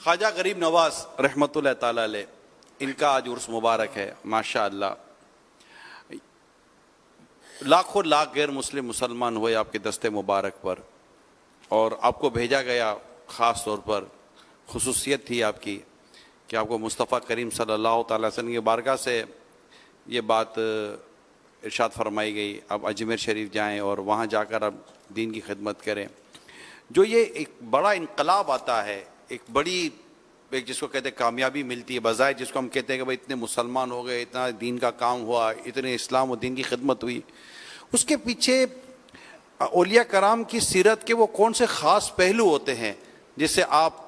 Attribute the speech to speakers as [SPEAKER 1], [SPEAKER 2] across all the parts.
[SPEAKER 1] خواجہ غریب نواز رحمۃ اللہ تعالی علیہ، ان کا آج عرس مبارک ہے ماشاء اللہ. لاکھوں لاکھ غیر مسلم مسلمان ہوئے آپ کے دستے مبارک پر، اور آپ کو بھیجا گیا خاص طور پر. خصوصیت تھی آپ کی کہ آپ کو مصطفیٰ کریم صلی اللہ تعالی وسلم کی بارگاہ سے یہ بات ارشاد فرمائی گئی، آپ اجمیر شریف جائیں اور وہاں جا کر آپ دین کی خدمت کریں. جو یہ ایک بڑا انقلاب آتا ہے، ایک بڑی ایک جس کو کہتے ہیں کامیابی ملتی ہے بظاہر، جس کو ہم کہتے ہیں کہ بھائی اتنے مسلمان ہو گئے، اتنا دین کا کام ہوا، اتنے اسلام و دین کی خدمت ہوئی، اس کے پیچھے اولیاء کرام کی سیرت کے وہ کون سے خاص پہلو ہوتے ہیں جس سے آپ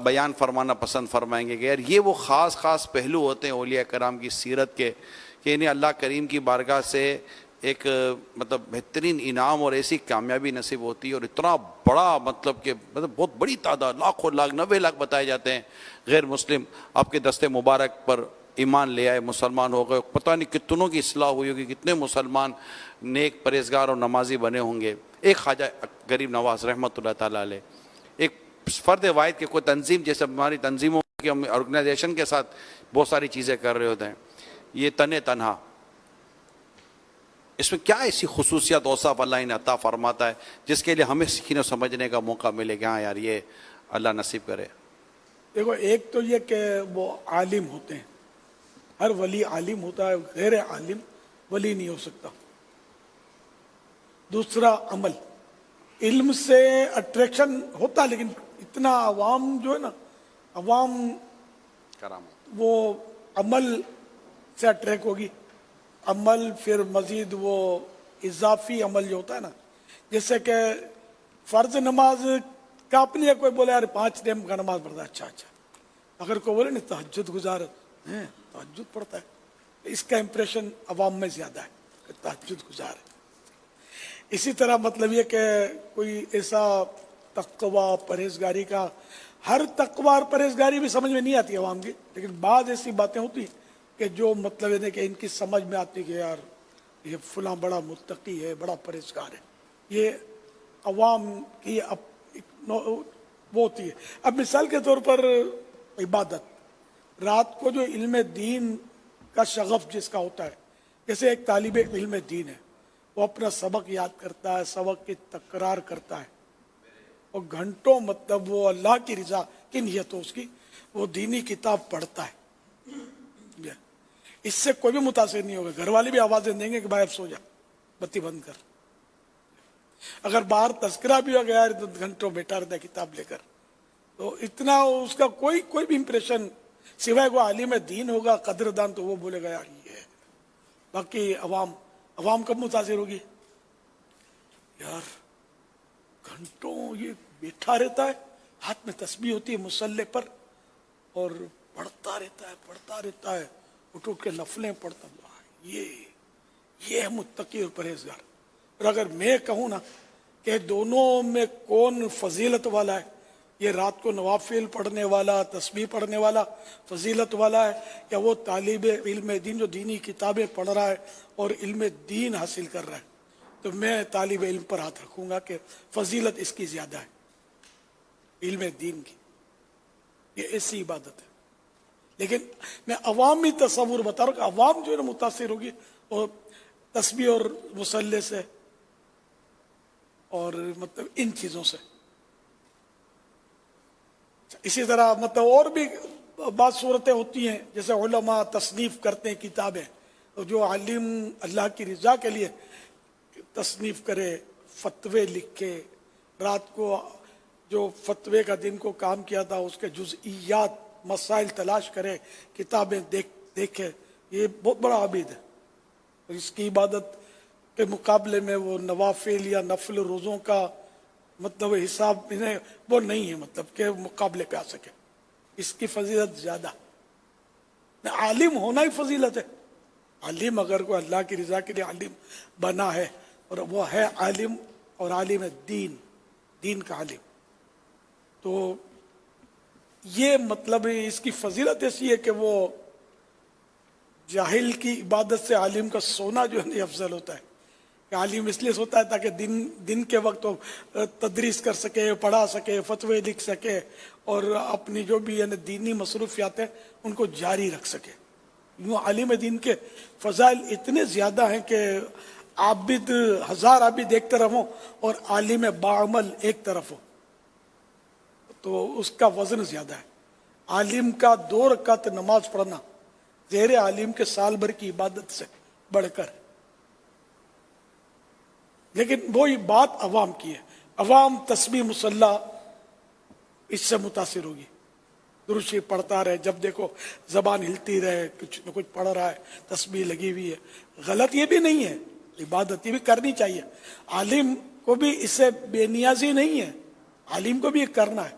[SPEAKER 1] بیان فرمانا پسند فرمائیں گے کہ یار یہ وہ خاص پہلو ہوتے ہیں اولیاء کرام کی سیرت کے کہ انہیں اللہ کریم کی بارگاہ سے ایک مطلب بہترین انعام اور ایسی کامیابی نصیب ہوتی ہے، اور اتنا بڑا مطلب کہ بہت بڑی تعداد، لاکھوں لاکھ 90 لاکھ بتائے جاتے ہیں غیر مسلم آپ کے دستے مبارک پر ایمان لے آئے، مسلمان ہو گئے. پتہ نہیں کتنوں کی اصلاح ہوئی ہوگی، کتنے مسلمان نیک پرہیزگار اور نمازی بنے ہوں گے. ایک خواجہ غریب نواز رحمۃ اللہ تعالیٰ علیہ ایک فرد واحد کے کوئی تنظیم جیسے ہماری تنظیموں کی ہم آرگنائزیشن کے ساتھ بہت ساری چیزیں کر رہے ہوتے ہیں، یہ تنہا اس میں کیا ایسی خصوصیات اوصاف اللہ انہیں عطا فرماتا ہے جس کے لیے ہمیں سیکھنے اور سمجھنے کا موقع ملے کہ ہاں یار یہ اللہ نصیب کرے.
[SPEAKER 2] دیکھو، ایک تو یہ کہ وہ عالم ہوتے ہیں، ہر ولی عالم ہوتا ہے، غیر عالم ولی نہیں ہو سکتا. دوسرا عمل، علم سے اٹریکشن ہوتا ہے لیکن اتنا عوام جو ہے نا، عوام
[SPEAKER 1] کرامت
[SPEAKER 2] وہ عمل سے اٹریک ہوگی. عمل پھر مزید وہ اضافی عمل جو ہوتا ہے نا، جیسے کہ فرض نماز کا اپنی ہے، کوئی بولے یار 5 ٹائم کا نماز پڑھتا ہے، اچھا. اگر کوئی بولے نا تہجد گزار ہے، تہجد پڑھتا ہے، اس کا امپریشن عوام میں زیادہ ہے کہ تہجد گزار ہے. اسی طرح مطلب یہ کہ کوئی ایسا تقوی پرہیزگاری کا، ہر تقوی اور پرہیزگاری بھی سمجھ میں نہیں آتی عوام کی، لیکن بعض ایسی باتیں ہوتی ہیں کہ جو مطلب یہ کہ ان کی سمجھ میں آتی کہ یار یہ فلاں بڑا متقی ہے، بڑا پرہیزگار ہے. یہ عوام کی وہ ہوتی ہے. اب مثال کے طور پر عبادت، رات کو جو علم دین کا شغف جس کا ہوتا ہے، جیسے ایک طالب علم دین ہے، وہ اپنا سبق یاد کرتا ہے، سبق کی تکرار کرتا ہے، اور گھنٹوں مطلب وہ اللہ کی رضا کی نیت ہو اس کی، وہ دینی کتاب پڑھتا ہے. اس سے کوئی بھی متاثر نہیں ہوگا. گھر والے بھی آوازیں دیں گے کہ بھائی اب سو جا، بتی بند کر. اگر باہر تذکرہ بھی ہو گیا تو گھنٹوں بیٹھا رہتا ہے کتاب لے کر. تو اتنا اس کا کوئی بھی امپریشن، سوائے وہ عالم دین ہوگا قدردان تو وہ بولے گا یار یہ ہے. باقی عوام کب متاثر ہوگی؟ یار گھنٹوں یہ بیٹھا رہتا ہے، ہاتھ میں تسبیح ہوتی ہے مصلی پر، اور پڑھتا رہتا ہے، اٹھ کے نفلیں پڑھتا. یہ ہے متقی اور پرہیزگار. اور اگر میں کہوں نا کہ دونوں میں کون فضیلت والا ہے، یہ رات کو نوافل پڑھنے والا، تسبیح پڑھنے والا فضیلت والا ہے، یا وہ طالب علم دین جو دینی کتابیں پڑھ رہا ہے اور علم دین حاصل کر رہا ہے، تو میں طالب علم پر ہاتھ رکھوں گا کہ فضیلت اس کی زیادہ ہے، علم دین کی. یہ ایسی عبادت ہے. لیکن میں عوامی تصور بتا رہا ہوں کہ عوام جو ہے نا متاثر ہوگی اور تسبیح اور مصلی سے اور مطلب ان چیزوں سے. اسی طرح مطلب اور بھی بعض صورتیں ہوتی ہیں، جیسے علماء تصنیف کرتے ہیں کتابیں، جو عالم اللہ کی رضا کے لیے تصنیف کرے، فتوے لکھے، رات کو جو فتوے کا دن کو کام کیا تھا اس کے جزئیات مسائل تلاش کرے، کتابیں دیکھے، یہ بہت بڑا عابد ہے. اس کی عبادت کے مقابلے میں وہ نوافل یا نفل روزوں کا مطلب حساب وہ نہیں ہے، مطلب کہ مقابلے پہ آ سکے. اس کی فضیلت زیادہ. عالم ہونا ہی فضیلت ہے. عالم اگر کوئی اللہ کی رضا کے لیے عالم بنا ہے اور وہ ہے عالم اور عالم دین کا عالم، تو یہ مطلب اس کی فضیلت ایسی ہے کہ وہ جاہل کی عبادت سے عالم کا سونا جو ہے افضل ہوتا ہے. کہ عالم اس لیے ہوتا ہے تاکہ دن کے وقت وہ تدریس کر سکے، پڑھا سکے، فتوے لکھ سکے، اور اپنی جو بھی یعنی دینی مصروفیات ہیں ان کو جاری رکھ سکے. یوں عالم دین کے فضائل اتنے زیادہ ہیں کہ عابد 1000 عابد ایک طرف ہوں اور عالم باعمل ایک طرف ہو تو اس کا وزن زیادہ ہے. عالم کا 2 رکعت نماز پڑھنا غیر عالم کے سال بھر کی عبادت سے بڑھ کر. لیکن وہی بات عوام کی ہے. عوام تسبیح مصلی اس سے متاثر ہوگی، درود شریف پڑھتا رہے، جب دیکھو زبان ہلتی رہے، کچھ نہ کچھ پڑھ رہا ہے، تسبیح لگی ہوئی ہے. غلط یہ بھی نہیں ہے، عبادت یہ بھی کرنی چاہیے. عالم کو بھی اس سے بے نیازی نہیں ہے، عالم کو بھی یہ کرنا ہے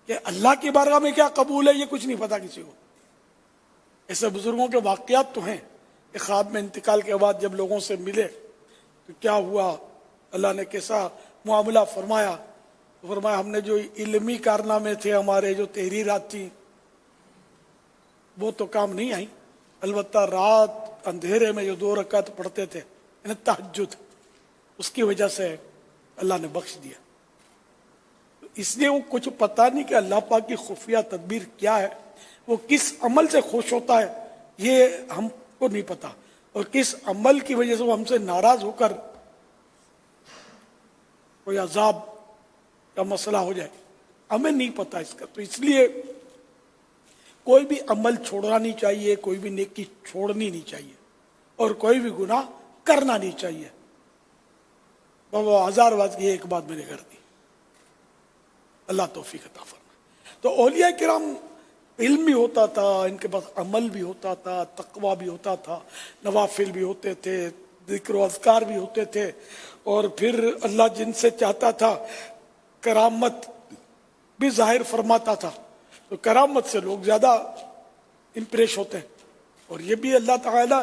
[SPEAKER 2] کہ اللہ کی بارگاہ میں کیا قبول ہے یہ کچھ نہیں پتا کسی کو. ایسے بزرگوں کے واقعات تو ہیں کہ خواب میں انتقال کے بعد جب لوگوں سے ملے تو کیا ہوا، اللہ نے کیسا معاملہ فرمایا. فرمایا ہم نے جو علمی کارنامے تھے ہمارے، جو تحریرات تھیں وہ تو کام نہیں آئی، البتہ رات اندھیرے میں جو 2 رکعت پڑھتے تھے یعنی تہجد، اس کی وجہ سے اللہ نے بخش دیا. اس لیے وہ کچھ پتہ نہیں کہ اللہ پاک کی خفیہ تدبیر کیا ہے، وہ کس عمل سے خوش ہوتا ہے یہ ہم کو نہیں پتا، اور کس عمل کی وجہ سے وہ ہم سے ناراض ہو کر کوئی عذاب کا مسئلہ ہو جائے ہمیں نہیں پتا اس کا. تو اس لیے کوئی بھی عمل چھوڑنا نہیں چاہیے، کوئی بھی نیکی چھوڑنی نہیں چاہیے، اور کوئی بھی گناہ کرنا نہیں چاہیے. وہ 1000 بات کی ایک بات میں نے کر دی. اللہ توفیق عطا فرمائے. تو اولیاء کرام علم بھی ہوتا تھا، ان کے پاس عمل بھی ہوتا تھا، تقوی بھی ہوتا تھا، نوافل بھی ہوتے تھے، ذکر و اذکار بھی ہوتے تھے، اور پھر اللہ جن سے چاہتا تھا کرامت بھی ظاہر فرماتا تھا. تو کرامت سے لوگ زیادہ امپریس ہوتے ہیں، اور یہ بھی اللہ تعالیٰ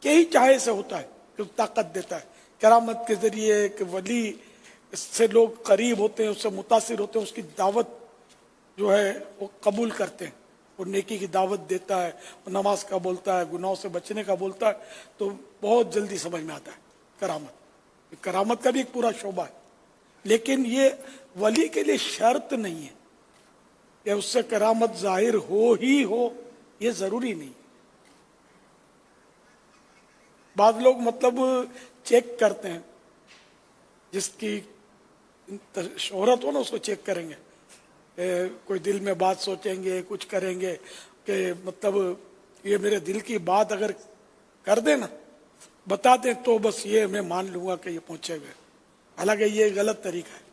[SPEAKER 2] کے ہی چاہے سے ہوتا ہے جو طاقت دیتا ہے. کرامت کے ذریعے ایک ولی اس سے لوگ قریب ہوتے ہیں، اس سے متاثر ہوتے ہیں، اس کی دعوت جو ہے وہ قبول کرتے ہیں، وہ نیکی کی دعوت دیتا ہے، وہ نماز کا بولتا ہے، گناہوں سے بچنے کا بولتا ہے، تو بہت جلدی سمجھ میں آتا ہے کرامت. کرامت کا بھی ایک پورا شعبہ ہے، لیکن یہ ولی کے لیے شرط نہیں ہے کہ اس سے کرامت ظاہر ہو ہی ہو، یہ ضروری نہیں. بعض لوگ مطلب چیک کرتے ہیں، جس کی شہرت ہو نا اس کو چیک کریں گے، کوئی دل میں بات سوچیں گے، کچھ کریں گے کہ مطلب یہ میرے دل کی بات اگر کر دیں نا، بتا دیں تو بس یہ میں مان لوں گا کہ یہ پہنچے ہوئے. حالانکہ یہ غلط طریقہ ہے.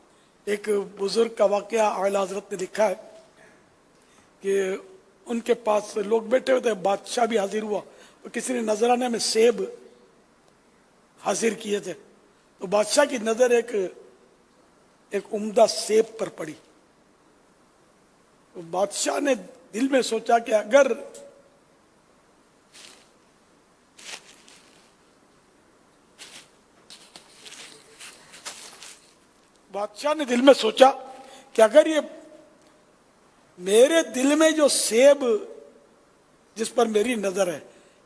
[SPEAKER 2] ایک بزرگ کا واقعہ اعلیٰ حضرت نے لکھا ہے کہ ان کے پاس لوگ بیٹھے ہوئے تھے، بادشاہ بھی حاضر ہوا، اور کسی نے نذرانے میں سیب حاضر کیے تھے. تو بادشاہ کی نظر ایک عمدہ سیب پر پڑی. تو بادشاہ نے دل میں سوچا کہ اگر یہ میرے دل میں جو سیب جس پر میری نظر ہے،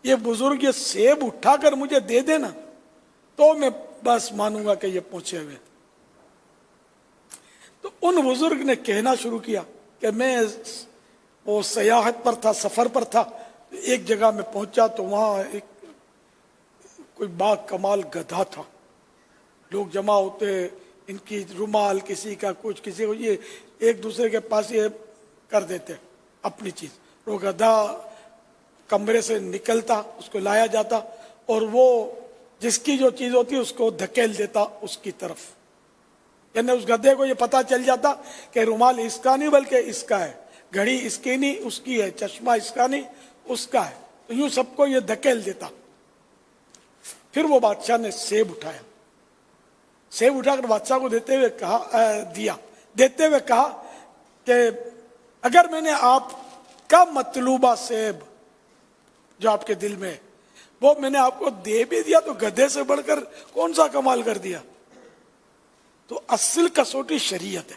[SPEAKER 2] یہ بزرگ یہ سیب اٹھا کر مجھے دے دینا تو میں بس مانوں گا کہ یہ پہنچے ہوئے. تو ان بزرگ نے کہنا شروع کیا کہ میں وہ سیاحت پر تھا، سفر پر تھا، ایک جگہ میں پہنچا تو وہاں ایک کوئی با کمال گدھا تھا. لوگ جمع ہوتے، ان کی رومال کسی کا کچھ، کسی کو یہ ایک دوسرے کے پاس یہ کر دیتے اپنی چیز. وہ گدھا کمرے سے نکلتا، اس کو لایا جاتا، اور وہ جس کی جو چیز ہوتی اس کو دھکیل دیتا اس کی طرف. یعنی اس گدھے کو یہ پتا چل جاتا کہ رومال اس کا نہیں بلکہ اس کا ہے، گھڑی اس کی نہیں اس کی ہے، چشمہ اس کا نہیں اس کا ہے. تو یوں سب کو یہ دھکیل دیتا. پھر وہ بادشاہ نے سیب اٹھایا، سیب اٹھا کر بادشاہ کو دیتے ہوئے کہا کہ اگر میں نے آپ کا مطلوبہ سیب جو آپ کے دل میں وہ میں نے آپ کو دے بھی دیا تو گدھے سے بڑھ کر کون سا کمال کر دیا. تو اصل کسوٹی شریعت ہے،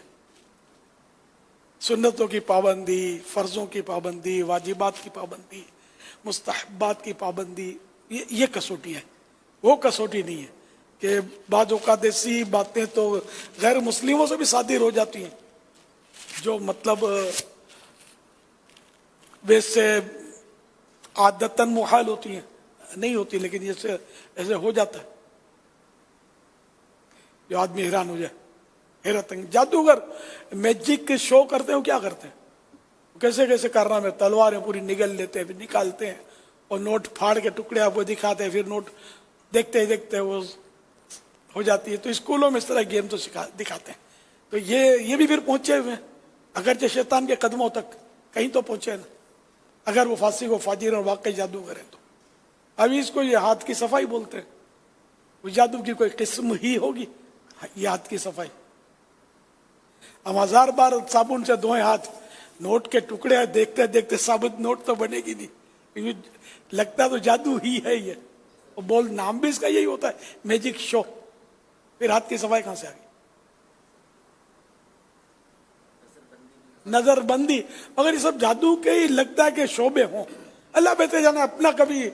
[SPEAKER 2] سنتوں کی پابندی، فرضوں کی پابندی، واجبات کی پابندی، مستحبات کی پابندی، یہ کسوٹی ہے، وہ کسوٹی نہیں ہے. کہ بعض اوقات ایسی باتیں تو غیر مسلموں سے بھی صادر ہو جاتی ہیں جو مطلب ویسے عادتاً محال ہوتی ہیں، نہیں ہوتی، لیکن جیسے ایسے ہو جاتا ہے جو آدمی حیران ہو جائے، حیرت انگیز۔ جادوگر میجک شو کرتے ہیں، وہ کیا کرتے ہیں؟ کیسے کیسے کرنا میں تلواریں پوری نگل لیتے ہیں، پھر نکالتے ہیں اور نوٹ پھاڑ کے ٹکڑے آپ کو دکھاتے ہیں، پھر نوٹ دیکھتے ہی دیکھتے وہ ہو جاتی ہے۔ تو اسکولوں میں اس طرح گیم تو دکھاتے ہیں، تو یہ بھی پھر پہنچے ہوئے ہیں، اگرچہ شیطان کے قدموں تک کہیں تو پہنچے نا، اگر وہ فاسق و فاجر اور واقعی جادوگر ہیں تو۔ ابھی اس کو یہ ہاتھ کی صفائی بولتے ہیں، وہ جادو کی کوئی قسم ہی ہوگی یہ ہاتھ کی صفائی۔ ہم 1000 بار صابن سے دھوئیں ہاتھ، نوٹ کے ٹکڑے دیکھتے دیکھتے ثابت نوٹ تو بنے گی نہیں، لگتا تو جادو ہی ہے یہ، اور بول نام بھی اس کا یہی ہوتا ہے، میجک شو۔ پھر ہاتھ کی صفائی کہاں سے آ گئی؟ نظر بندی، مگر یہ سب جادو کے ہی لگتا ہے کہ شعبے ہوں۔ اللہ بہتر جانے، اپنا کبھی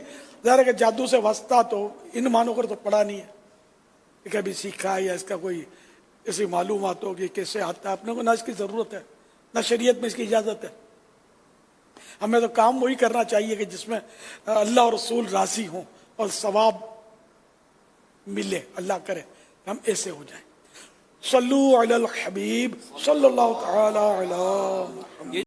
[SPEAKER 2] ظاہر ہے کہ جادو سے واسطہ تو ان معنوں کر تو پڑا نہیں ہے کہ کبھی سیکھا یا اس کا کوئی ایسی معلومات ہوگی کیسے آتا ہے، اپنے کو نہ اس کی ضرورت ہے نہ شریعت میں اس کی اجازت ہے۔ ہمیں تو کام وہی کرنا چاہیے کہ جس میں اللہ اور رسول راضی ہوں اور ثواب ملے، اللہ کرے ہم ایسے ہو جائیں۔ صلو علی الحبیب صلی اللہ تعالی علی محمد۔